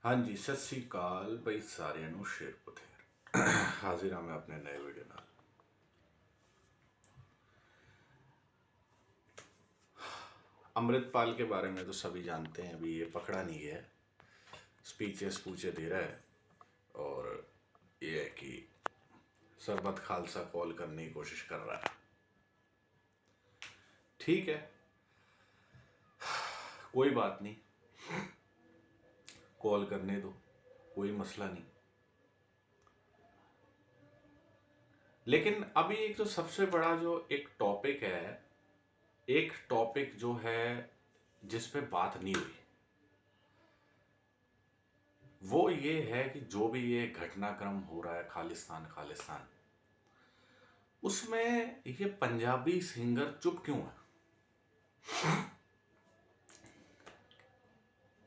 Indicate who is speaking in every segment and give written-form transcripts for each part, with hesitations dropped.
Speaker 1: हाँ जी, सत श्री अकाल बई सारिਆਂ ਨੂੰ शेर बथेर हाजिर हाँ मैं अपने नए वीडियो नाल। अमृतपाल के बारे में तो सभी जानते हैं, अभी ये पकड़ा नहीं गया है, स्पीचेस पूछे दे रहा है और ये है कि सरबत खालसा कॉल करने की कोशिश कर रहा है। ठीक है, कोई बात नहीं, कॉल करने दो, कोई मसला नहीं। लेकिन अभी एक जो सबसे बड़ा जो एक टॉपिक है, एक टॉपिक जो है जिस पे बात नहीं हुई, वो ये है कि जो भी ये घटनाक्रम हो रहा है खालिस्तान खालिस्तान, उसमें ये पंजाबी सिंगर चुप क्यों है?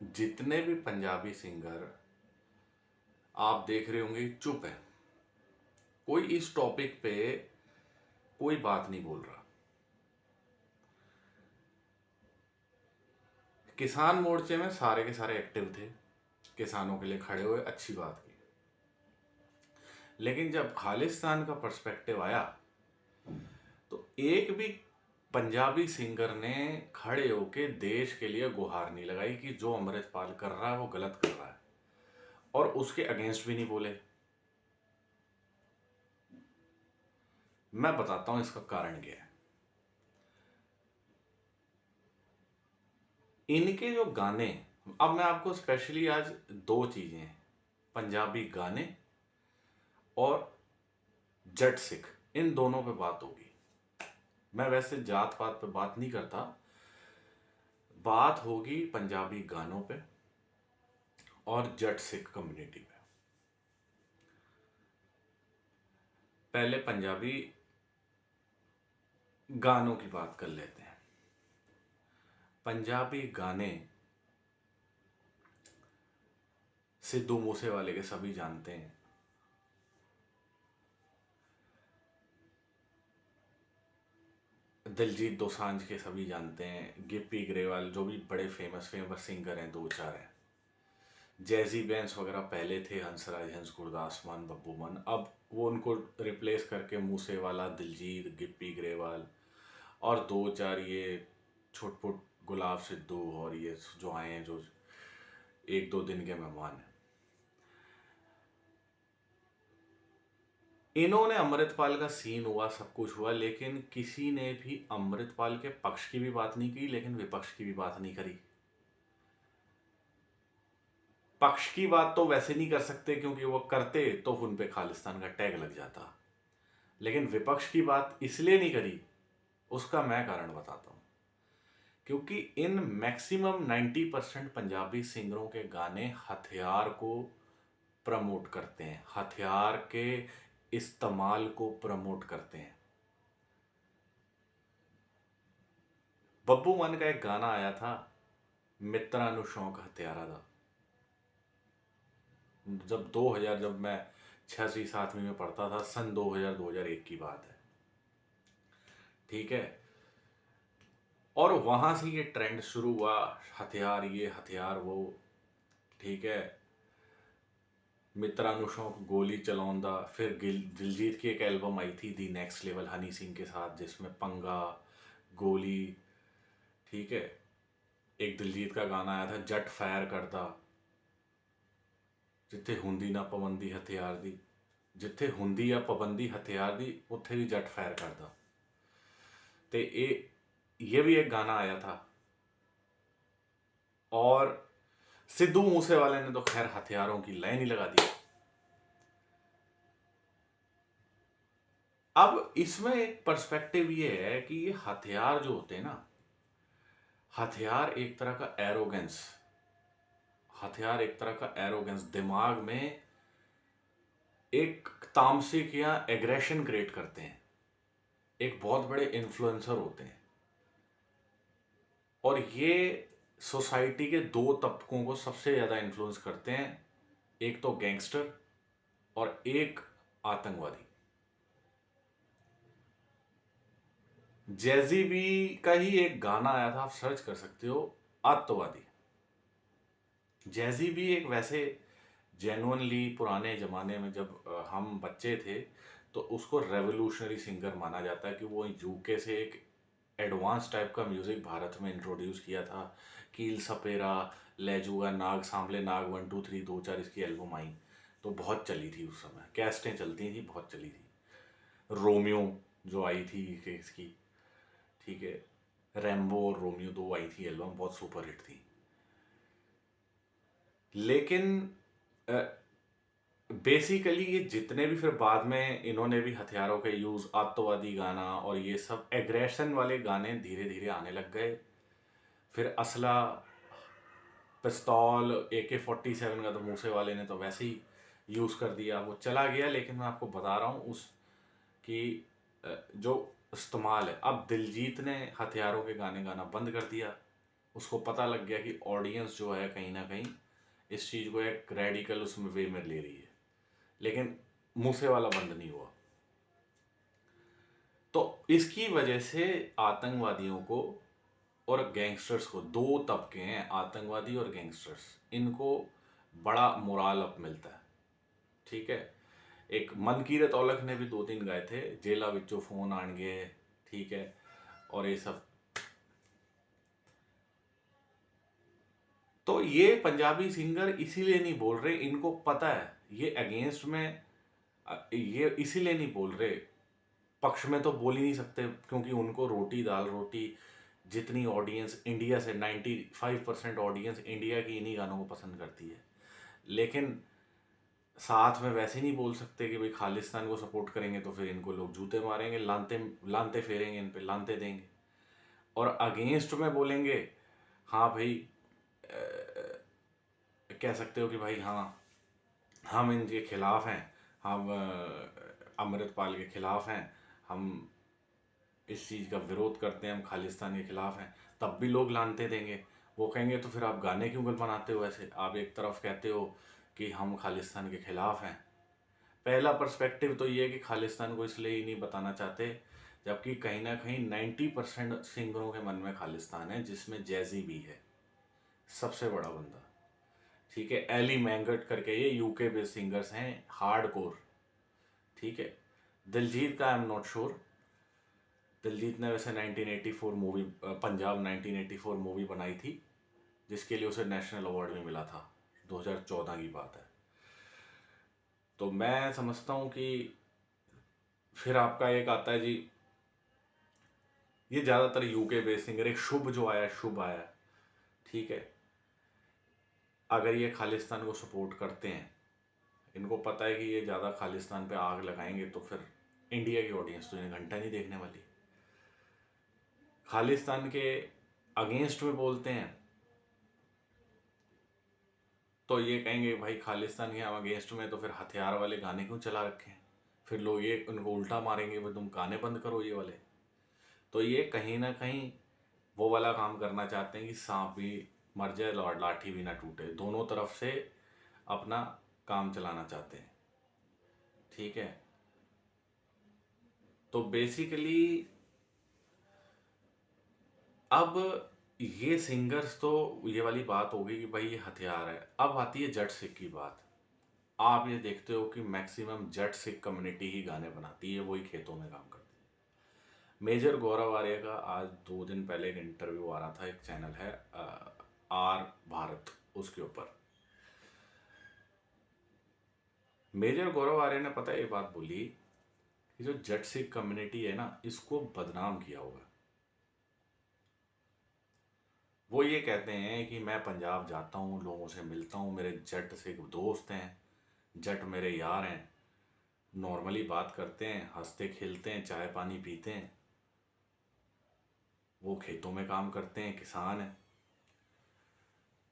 Speaker 1: जितने भी पंजाबी सिंगर आप देख रहे होंगे चुप है, कोई इस टॉपिक पे कोई बात नहीं बोल रहा। किसान मोर्चे में सारे के सारे एक्टिव थे, किसानों के लिए खड़े हुए, अच्छी बात की। लेकिन जब खालिस्तान का पर्सपेक्टिव आया तो एक भी पंजाबी सिंगर ने खड़े होके देश के लिए गुहार नहीं लगाई कि जो अमृतपाल कर रहा है वो गलत कर रहा है, और उसके अगेंस्ट भी नहीं बोले। मैं बताता हूं इसका कारण क्या है। इनके जो गाने, अब मैं आपको स्पेशली आज दो चीजें, पंजाबी गाने और जट सिख, इन दोनों पे बात होगी। मैं वैसे जात पात पे बात नहीं करता, बात होगी पंजाबी गानों पे और जट सिख कम्युनिटी पे। पहले पंजाबी गानों की बात कर लेते हैं। पंजाबी गाने सिद्धू मूसेवाले के सभी जानते हैं, दिलजीत दोसांझ के सभी जानते हैं, गिप्पी ग्रेवाल जो भी बड़े फेमस फेमस सिंगर हैं, दो चार हैं, जैजी बैंस वगैरह पहले थे, हंसराज, हंस, गुरदास मान, बब्बू मान, अब वो उनको रिप्लेस करके मूसेवाला, दिलजीत, गिप्पी ग्रेवाल और दो चार ये छुटपुट गुलाब सिद्धू और ये जो आए हैं, जो एक दो दिन के मेहमान हैं, इन्होंने अमृतपाल का सीन हुआ, सब कुछ हुआ, लेकिन किसी ने भी अमृतपाल के पक्ष की भी बात नहीं की, लेकिन विपक्ष की भी बात नहीं करी। पक्ष की बात तो वैसे नहीं कर सकते क्योंकि वो करते तो उन पे खालिस्तान का टैग लग जाता, लेकिन विपक्ष की बात इसलिए नहीं करी, उसका मैं कारण बताता हूं। क्योंकि इन मैक्सिमम 90% पंजाबी सिंगरों के गाने हथियार को प्रमोट करते हैं, हथियार के इस्तेमाल को प्रमोट करते हैं। बब्बू मान का एक गाना आया था, मित्रा नु शौक हथियारा दा, जब 2000, जब मैं 6वीं 7वीं में पढ़ता था, सन 2000-2001 की बात है, ठीक है। और वहां से ये ट्रेंड शुरू हुआ, हथियार ये हथियार वो, ठीक है। मित्रा नु शौक गोली चलाउंदा, फिर दिलजीत की एक एल्बम आई थी दी नेक्स्ट लेवल हनी सिंह के साथ, जिसमें पंगा, गोली, ठीक है। एक दिलजीत का गाना आया था, जट फायर करदा, जिथे हुंदी ना पाबंदी हथियार दी, जिथे हुंदी या पाबंदी हथियार दी उत्थे भी जट फायर करदा। ते ये भी एक गाना आया था। और सिद्धू मूसेवाले ने तो खैर हथियारों की लाइन ही लगा दी। अब इसमें एक पर्सपेक्टिव ये है कि ये हथियार जो होते हैं ना, हथियार एक तरह का एरोगेंस, हथियार एक तरह का एरोगेंस, दिमाग में एक तामसिक या एग्रेशन क्रिएट करते हैं, एक बहुत बड़े इन्फ्लुएंसर होते हैं, और ये सोसाइटी के दो तबकों को सबसे ज़्यादा इन्फ्लुएंस करते हैं, एक तो गैंगस्टर और एक आतंकवादी। जैजी बी का ही एक गाना आया था, आप सर्च कर सकते हो, आतंकवादी, जैजी भी एक वैसे जेन्युइनली पुराने ज़माने में जब हम बच्चे थे तो उसको रेवोल्यूशनरी सिंगर माना जाता है कि वो यूके से एक एडवांस टाइप का म्यूज़िक भारत में इंट्रोड्यूस किया था। कील सपेरा, लेजुआ, नाग सांभले, नाग 1 2 3 2 4 इसकी एल्बम आई तो बहुत चली थी उस समय, कैस्टें चलती थी, बहुत चली थी। रोमियो जो आई थी कि इसकी, ठीक है, रैम्बो और रोमियो दो आई थी एल्बम, बहुत सुपर हिट थी। लेकिन बेसिकली ये जितने भी फिर बाद में इन्होंने भी हथियारों के यूज़, आतंकवादी गाना और ये सब एग्रेशन वाले गाने धीरे धीरे आने लग गए। फिर असला, पिस्तौल, AK-47 का तो मूसे वाले ने तो वैसे ही यूज़ कर दिया, वो चला गया। लेकिन मैं आपको बता रहा हूँ उस कि जो इस्तेमाल है, अब दिलजीत ने हथियारों के गाने गाना बंद कर दिया। उसको पता लग गया कि ऑडियंस जो है कहीं ना कहीं इस चीज़ को एक रेडिकल उसमें वे में ले रही है, लेकिन मूसे वाला बंद नहीं हुआ। तो इसकी वजह से आतंकवादियों को और गैंगस्टर्स को, दो तबके हैं आतंकवादी और गैंगस्टर्स, इनको बड़ा मोराल अप मिलता है। ठीक है, एक मनकीरत औलख ने भी 2 3 गाए थे, जेला विचों फोन आएंगे, ठीक है, और ये सब। तो ये पंजाबी सिंगर इसीलिए नहीं बोल रहे, इनको पता है ये अगेंस्ट में, ये इसीलिए नहीं बोल रहे, पक्ष में तो बोल ही नहीं सकते, क्योंकि उनको रोटी दाल रोटी, जितनी ऑडियंस इंडिया से 95% ऑडियंस इंडिया की इन्हीं गानों को पसंद करती है। लेकिन साथ में वैसे नहीं बोल सकते कि भाई खालिस्तान को सपोर्ट करेंगे तो फिर इनको लोग जूते मारेंगे, लानते लानते फेरेंगे, इन पे लानते देंगे। और अगेंस्ट में बोलेंगे, हाँ भाई, कह सकते हो कि भाई हाँ हम इनके खिलाफ हैं, हम अमृतपाल के खिलाफ हैं, हम इस चीज़ का विरोध करते हैं, हम खालिस्तान के खिलाफ हैं, तब भी लोग लानते देंगे। वो कहेंगे तो फिर आप गाने क्यों बनाते हो ऐसे, आप एक तरफ कहते हो कि हम खालिस्तान के खिलाफ हैं। पहला पर्सपेक्टिव तो ये है कि खालिस्तान को इसलिए ही नहीं बताना चाहते, जबकि कहीं ना कहीं 90% सिंगरों के मन में खालिस्तान है, जिसमें जैजी भी है सबसे बड़ा बंदा। ठीक है, एली मैंगट करके ये यूके बेस्ड सिंगर्स हैं, हार्ड कोर। ठीक है, दिलजीत का I am not sure. Diljit ने वैसे 1984 मूवी, पंजाब 1984 मूवी बनाई थी, जिसके लिए उसे नेशनल अवार्ड भी मिला था, 2014 की बात है। तो मैं समझता हूँ कि फिर आपका एक आता है जी, ये ज़्यादातर यूके बेस्ड सिंगर, एक शुभ जो आया, शुभ आया, ठीक है, अगर ये खालिस्तान को सपोर्ट करते हैं, इनको पता है कि ये ज़्यादा खालिस्तान पे आग लगाएंगे तो फिर इंडिया की ऑडियंस तो इन्हें घंटा नहीं देखने वाली। खालिस्तान के अगेंस्ट में बोलते हैं तो ये कहेंगे भाई खालिस्तान के हम अगेंस्ट में, तो फिर हथियार वाले गाने क्यों चला रखे हैं, फिर लोग ये उनको उल्टा मारेंगे, भाई तुम गाने बंद करो ये वाले। तो ये कहीं ना कहीं वो वाला काम करना चाहते हैं कि सांप भी मर जाए लाठी भी ना टूटे, दोनों तरफ से अपना काम चलाना चाहते हैं। ठीक है, तो बेसिकली अब ये सिंगर्स तो ये वाली बात होगी कि भाई ये हथियार है। अब आती है जट सिख की बात। आप ये देखते हो कि मैक्सिमम जट सिख कम्युनिटी ही गाने बनाती है, वही खेतों में काम करती है। मेजर गौरव आर्य का आज 2 दिन पहले एक इंटरव्यू आ रहा था, एक चैनल है आर भारत, उसके ऊपर मेजर गौरव आर्य ने पता है ये बात बोली कि जो जट सिख कम्युनिटी है ना, इसको बदनाम किया हुआ है। वो ये कहते हैं कि मैं पंजाब जाता हूँ, लोगों से मिलता हूँ, मेरे जट सिख दोस्त हैं, जट मेरे यार हैं, नॉर्मली बात करते हैं, हंसते खेलते हैं, चाय पानी पीते हैं, वो खेतों में काम करते हैं, किसान हैं।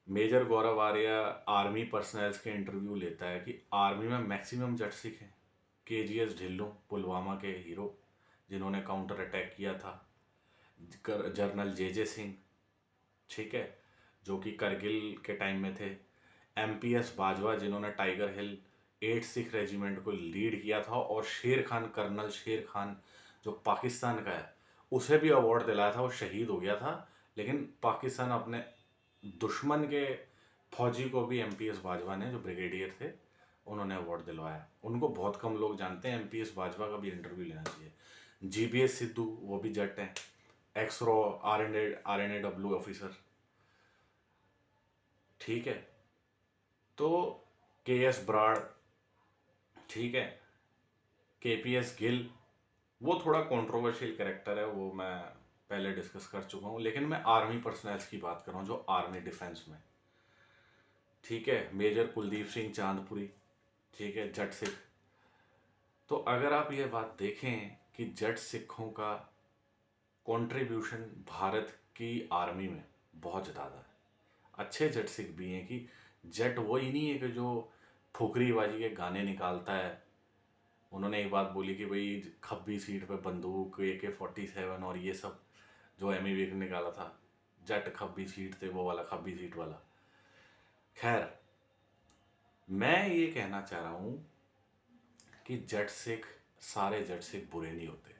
Speaker 1: मेजर गौरव आर्य आर्मी पर्सनल्स के इंटरव्यू लेता है कि आर्मी में मैक्सिमम जट सिख हैं। KGS ढिल्लों, पुलवामा के हीरो जिन्होंने काउंटर अटैक किया था, जनरल JJ सिंह, ठीक है, जो कि करगिल के टाइम में थे, MPS बाजवा जिन्होंने टाइगर हिल 8 सिख रेजिमेंट को लीड किया था, और शेर खान, कर्नल शेर खान जो पाकिस्तान का है, उसे भी अवार्ड दिलाया था, वो शहीद हो गया था, लेकिन पाकिस्तान अपने दुश्मन के फौजी को भी एमपीएस बाजवा ने, जो ब्रिगेडियर थे, उन्होंने अवार्ड दिलवाया। उनको बहुत कम लोग जानते हैं, एमपीएस बाजवा का भी इंटरव्यू लेना चाहिए। जीबीएस सिद्धू, वो भी जट हैं, एक्स रॉ आरएनएडब्ल्यू ऑफिसर, ठीक है। तो केएस ब्राड़, ठीक है, केपीएस गिल, वो थोड़ा कंट्रोवर्शियल कैरेक्टर है, वो मैं पहले डिस्कस कर चुका हूँ, लेकिन मैं आर्मी पर्सनल्स की बात कर रहा हूँ जो आर्मी डिफेंस में, ठीक है। मेजर कुलदीप सिंह चांदपुरी, ठीक है, जट सिख। तो अगर आप ये बात देखें कि जट सिखों का कंट्रीब्यूशन भारत की आर्मी में बहुत ज़्यादा है। अच्छे जट सिख भी हैं कि जट वो ही नहीं है कि जो फुकरीबाजी के गाने निकालता है। उन्होंने एक बात बोली कि भाई खब्बी सीट पे बंदूक, AK-47 और ये सब जो एमी विर्क ने निकाला था, जट खब्बी सीट थे, वो वाला खब्बी सीट वाला। खैर, मैं ये कहना चाह रहा हूँ कि जट सिख, सारे जट सिख बुरे नहीं होते।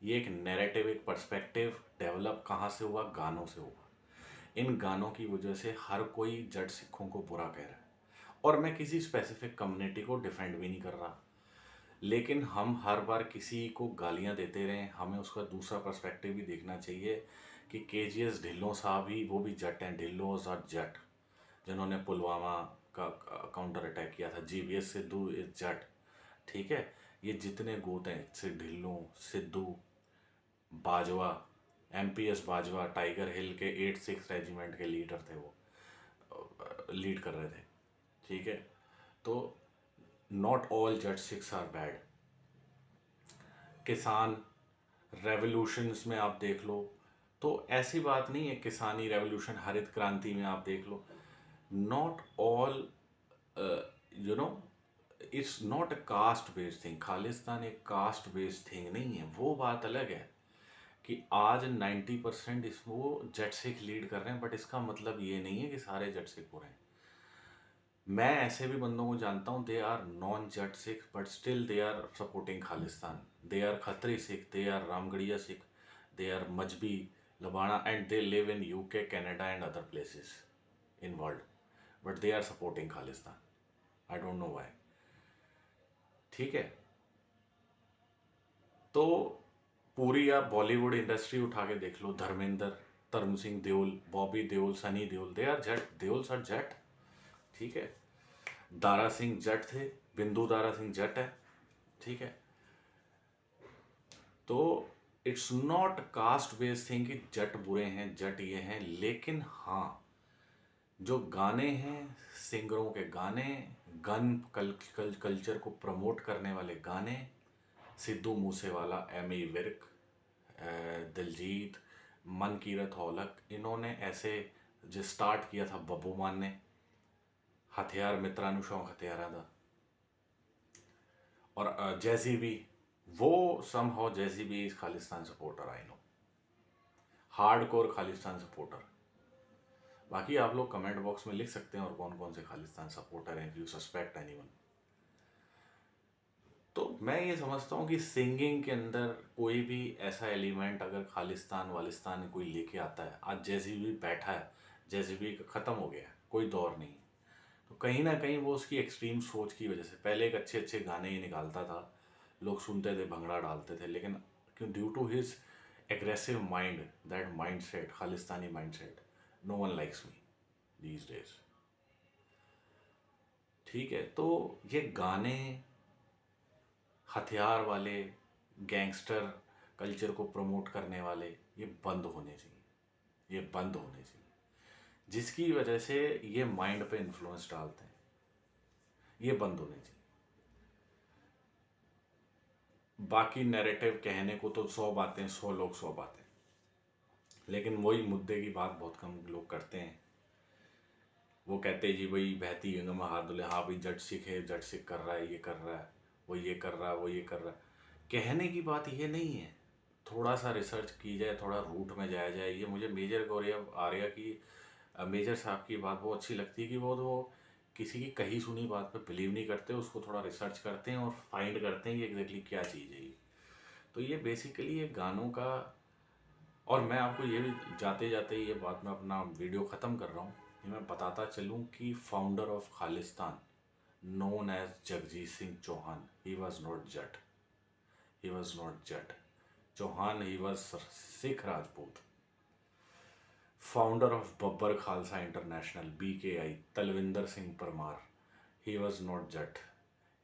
Speaker 1: ये एक नैरेटिव, एक पर्सपेक्टिव डेवलप कहाँ से हुआ? गानों से हुआ। इन गानों की वजह से हर कोई जट सिखों को बुरा कह रहा है, और मैं किसी स्पेसिफिक कम्युनिटी को डिफेंड भी नहीं कर रहा, लेकिन हम हर बार किसी को गालियां देते रहें, हमें उसका दूसरा पर्सपेक्टिव भी देखना चाहिए कि केजीएस ढिल्लों साहब ही, वो भी जट हैं, ढिल्लों और जट, जिन्होंने पुलवामा का काउंटर अटैक किया था। जीबीएस सिद्धू इज जट, ठीक है। ये जितने गोत हैं, ढिल्लों, सिद्धू, बाजवा, एमपीएस बाजवा टाइगर हिल के 86 रेजिमेंट के लीडर थे, वो लीड कर रहे थे, ठीक है। तो not all Jat Sikhs are bad. किसान रेवोल्यूशंस में आप देख लो, तो ऐसी बात नहीं है, किसानी रेवोल्यूशन, हरित क्रांति में आप देख लो, not all, you know, it's not a caste based thing. Khalistan एक कास्ट बेस्ड थिंग नहीं है, वो बात अलग है कि आज 90% इसमें वो जट सिख लीड कर रहे हैं, बट इसका मतलब ये नहीं है कि सारे जट सिख हो रहे हैं। मैं ऐसे भी बंदों को जानता हूँ, they are non Jat Sikh but still they are supporting Khalistan, they are Khatri Sikh, they are Ramgarhia Sikh, they are Mazhabi Labana, and they live in UK, Canada and other places in world, but they are supporting Khalistan. I don't know why, ठीक है। तो पूरी आप Bollywood industry उठा के देख लो, Dharmendra, Tarun Singh Deol, Bobby Deol, Sunny Deol, they are Jat, Deol are Jat, ठीक है। दारा सिंह जट थे, बिंदु दारा सिंह जट है, ठीक है। तो it's not cast based thing कि जट बुरे हैं, जट ये हैं, लेकिन हाँ, जो गाने हैं, सिंगरों के गाने, कल्चर को प्रमोट करने वाले गाने, सिद्धू मूसेवाला, एमी विर्क, दिलजीत, मनकीरत औलख, इन्होंने ऐसे जो स्टार्ट किया था बब्बू मान ने, हथियार मित्रा नु शौक हथियारा दा, और जैसी भी, वो समहाउ जैसी भी is Khalistan supporter, I know, hardcore Khalistan supporter. बाकी आप लोग कमेंट बॉक्स में लिख सकते हैं और कौन कौन से खालिस्तान सपोर्टर हैं, इफ यू सस्पेक्ट एनीवन। तो मैं ये समझता हूँ कि सिंगिंग के अंदर कोई भी ऐसा एलिमेंट अगर खालिस्तान वालिस्तान कोई लेके आता है, आज जैसी भी बैठा है, जैसी भी ख़त्म हो गया है, कोई दौर नहीं, तो कहीं ना कहीं वो उसकी एक्सट्रीम सोच की वजह से, पहले एक अच्छे अच्छे गाने ही निकालता था, लोग सुनते थे, भंगड़ा डालते थे, लेकिन क्यों, due to his aggressive mind, that mind set, Khalistani mind set, no one likes me these days, ठीक है। तो ये गाने हथियार वाले, गैंगस्टर कल्चर को प्रमोट करने वाले, ये बंद होने चाहिए, ये बंद होने चाहिए, जिसकी वजह से ये माइंड पे इन्फ्लुएंस डालते हैं, ये बंद होने चाहिए। बाकी नैरेटिव कहने को तो 100 बातें, 100 लोग 100 बातें, लेकिन वही मुद्दे की बात बहुत कम लोग करते हैं। वो कहते हैं जी भाई बहती गंगा में हाथ धुले, हाँ भाई जट सिख है, जट सिख कर रहा है, ये कर रहा है, वो ये कर रहा है, वो ये कर रहा है। कहने की बात ये नहीं है, थोड़ा सा रिसर्च की जाए, थोड़ा रूट में जाया जाए। ये मुझे मेजर गौरव आर्या की, मेजर साहब की बात बहुत अच्छी लगती है कि वो तो किसी की कही सुनी बात पे बिलीव नहीं करते, उसको थोड़ा रिसर्च करते हैं और फाइंड करते हैं कि एग्जैक्टली क्या चीज़ है ये। तो ये बेसिकली ये गानों का, और मैं आपको ये भी जाते जाते ये बात मैं अपना वीडियो ख़त्म कर रहा हूँ ये मैं बताता चलूँ कि founder of Khalistan known as Jagjit Singh Chauhan, he was not Jat. He was not Jat. Chauhan, he was Sikh Rajput. Founder of Babbar Khalsa International, BKI, Talvinder Singh Parmar, he was not Jat.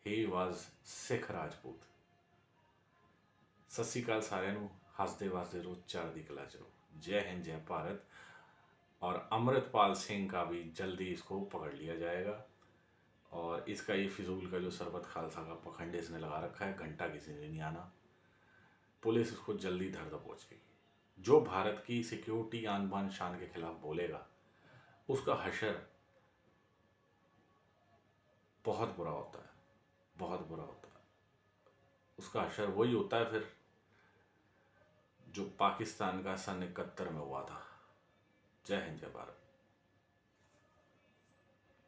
Speaker 1: He was Sikh Rajput. सत श्री अकाल साਰਿਆਂ ਨੂੰ ਹੱਸਦੇ ਵਸਦੇ ਰਹੋ ਚੜ੍ਹਦੀ कला ਚ रहो जय हिंद जय भारत। और अमृतपाल सिंह का भी जल्दी इसको पकड़ लिया जाएगा। और इसका ये फिजूल का जो सरबत खालसा का पखंड इसने लगा रखा है, घंटा किसी ने नहीं आना, पुलिस उसको जल्दी धर दबोच गई। जो भारत की सिक्योरिटी आन बान शान के खिलाफ बोलेगा उसका हशर बहुत बुरा होता है, बहुत बुरा होता है। उसका हशर वही होता है फिर जो पाकिस्तान का सन 71 में हुआ था। जय हिंद जय भारत।